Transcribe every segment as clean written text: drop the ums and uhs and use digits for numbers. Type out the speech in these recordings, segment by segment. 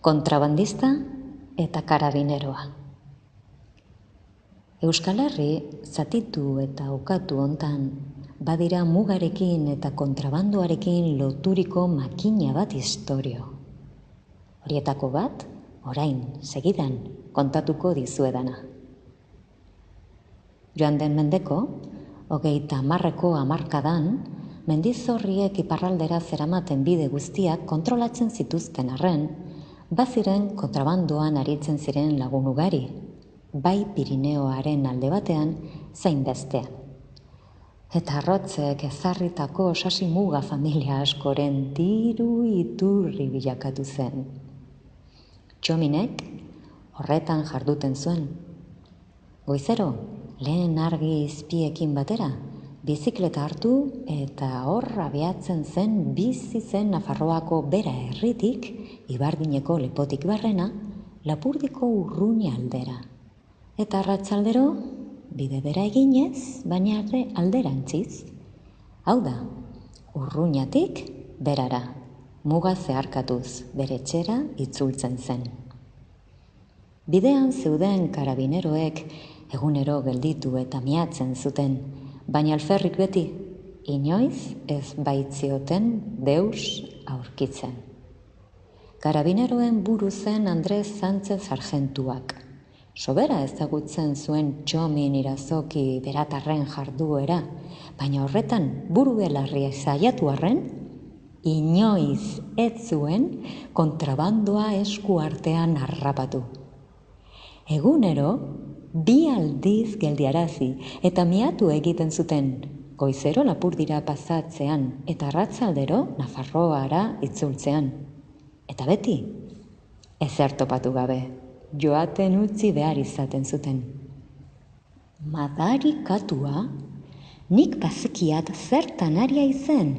kontrabandista eta karabineroa. Euskal Herri zatitu eta ukatu hontan badira mugarekin eta kontrabandoarekin loturiko makina bat istorio. Horietako bat, orain, segidan, kontatuko dizuedana. Joan den mendeko, 30 hamarkadan, mendizorriek iparraldera zeramaten bide guztiak kontrolatzen zituzten arren, baziren kontrabandoan aritzen ziren lagun ugari, bai Pirineoaren alde batean, zein bestean. Eta arrotzek ezarritako sasimuga familia askoren diru iturri bilakatu zen. Txominek horretan jarduten zuen. Goizero, lehen argi izpiekin batera, bizikleta hartu eta horra abiatzen zen bizi zen Nafarroako bera herritik, Ibardineko lepotik barrena, Lapurdiko Urruña aldera. Eta arratsaldero, bide bera eginez, baina alderantziz. Hau da, Urruñatik berara, muga zeharkatuz bere etxera itzultzen zen. Bidean zeuden karabineroek egunero gelditu eta miatzen zuten, baina alferrik beti, inoiz ez baitzioten deus aurkitzen. Karabineroen buru zen Andres Sánchez sargentuak. Sobera ezagutzen zuen Txomin Irazoki beratarren jarduera, baina horretan buru belarria saiatu arren, inoiz ez zuen kontrabandoa esku artean harrapatu. Egunero, 2 aldiz geldiarazi eta miatu egiten zuten, goizero Lapurdira pasatzean eta arratsaldero Nafarroara itzultzean. Eta beti, ezer topatu gabe, joaten utzi behar izaten zuten. Madarikatua, nik bazekiat zertan aria izen,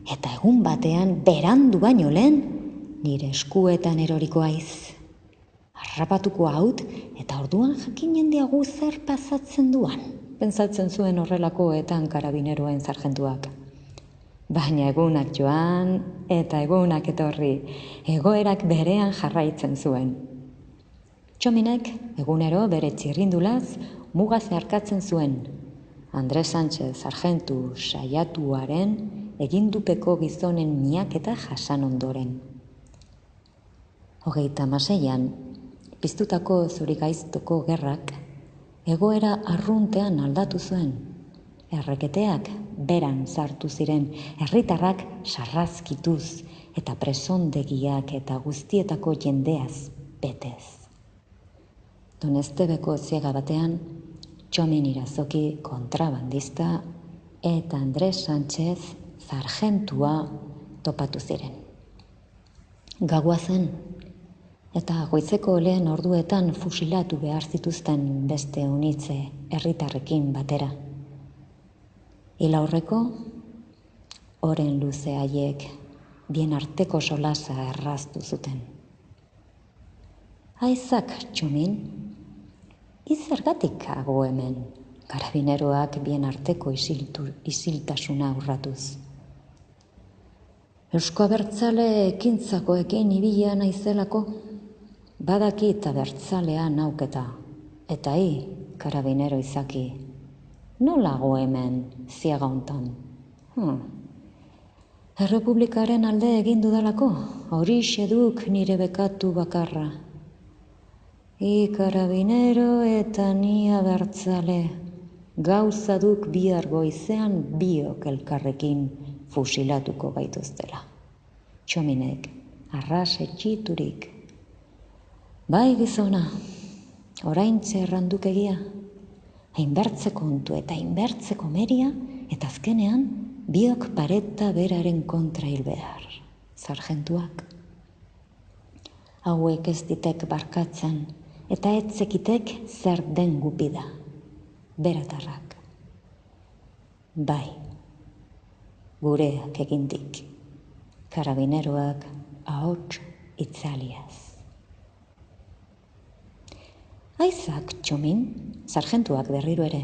eta egun batean berandu baino lehen, nire eskuetan eroriko aiz. Harrapatuko haut eta orduan jakinen diagu zer pasatzen duan, pentsatzen zuen horrelakoetan karabineroen sargentuak. Baina egunak joan eta egunak etorri, egoerak berean jarraitzen zuen. Txominek egunero bere txirrindulaz muga zeharkatzen zuen. Andres Sánchez sargentu saiatuaren egindupeko gizonen miaketa jasan ondoren. 36an, piztutako Zurigaiztoko gerrak, egoera arruntean aldatu zuen. Erreketeak beran sartu ziren, herritarrak sarrazkituz eta presondegiak eta guztietako jendeaz betez. Donestebeko ziega batean, Txomin Irazoki kontrabandista eta Andres Sánchez sargentua topatu ziren. Gaua zen, eta goizeko lehen orduetan fusilatu behar zituzten beste unitze herritarrekin batera. Hil aurreko, oren luze haiek bien arteko solasa erraztu zuten. Aizak, Txomin, izergatik hago hemen, karabineroak bien arteko isiltasuna urratuz. Eusko Abertzale ekintzakoekin ibilia naizelako, badakit abertzalea nauketa, eta karabinero izaki, nolago hemen ziaga hontan? Errepublikaren alde egin dudalako, horixe duk nire bekatu bakarra. Karabinero eta ni abertzale, gauza duk bihar goizean biok elkarrekin fusilatuko gaituztela. Txominek, arras etxiturik. Bai gizona, oraintze erranduk egia, hainbertze kontu eta hainbertzeko meria, eta azkenean biok pareta beraren kontra hil behar, sargentuak. Hauek ez ditek barkatzen, eta etzekitek zer den gupida, beratarrak. Bai, gureak egindik, karabineroak ahots itzaliaz. Aizak, Txomin, sargentuak berriro ere,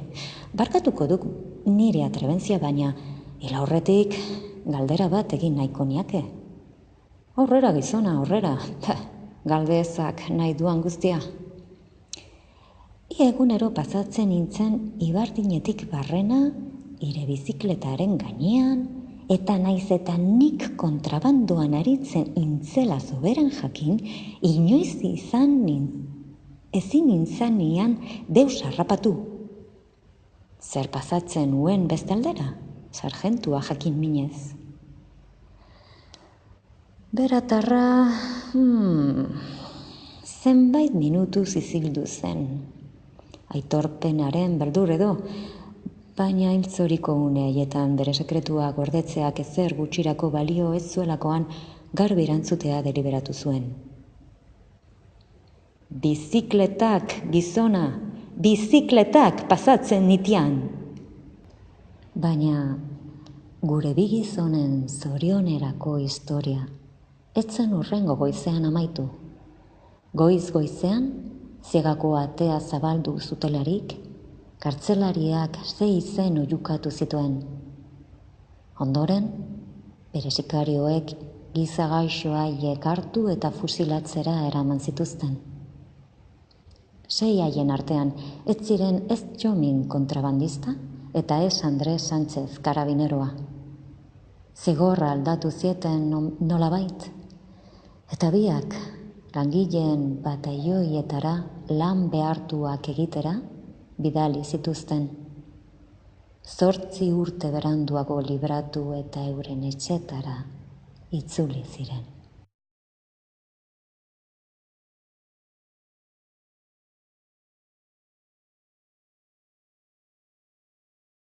barkatuko duk nire atrebentzia, baina hil aurretik galdera bat egin nahiko niake. Aurrera gizona, aurrera, galdezak nahi duan guztia. Egunero pasatzen nintzen ibardinetik barrena, ire bizikletaren gainean, eta naiz eta nik kontrabandoan aritzen intzela soberan jakin, inoiz ezin nintzanian deus harrapatu. Zer pasatzen nuen bestaldera, sarjentua jakin minez. Beratarra, zenbait minutu zizildu zen. Aitorpenaren beldur edo, baina hiltzoriko une haietan bere sekretua gordetzeak ezer gutxirako balio ez zuelakoan garbi erantzutea deliberatu zuen. Bizikletak, gizona, bizikletak pasatzen nitian. Baina gure bi gizonen zorionerako historia etzen hurrengo goizean amaitu. Goizean, ziegako atea zabaldu zutelarik, kartzelariak 6 izen oihukatu zituen. Ondoren, bere sikarioek giza gaixoaiek hartu eta fusilatzera eraman zituzten. 6 haien artean ez ziren ez Txomin kontrabandista eta ez Andres Sánchez karabineroa. Zigorra aldatu zieten nolabait, eta biak langileen bataioietara lan behartuak egitera bidali zituzten. 8 urte beranduago libratu eta euren etxetara itzuli ziren.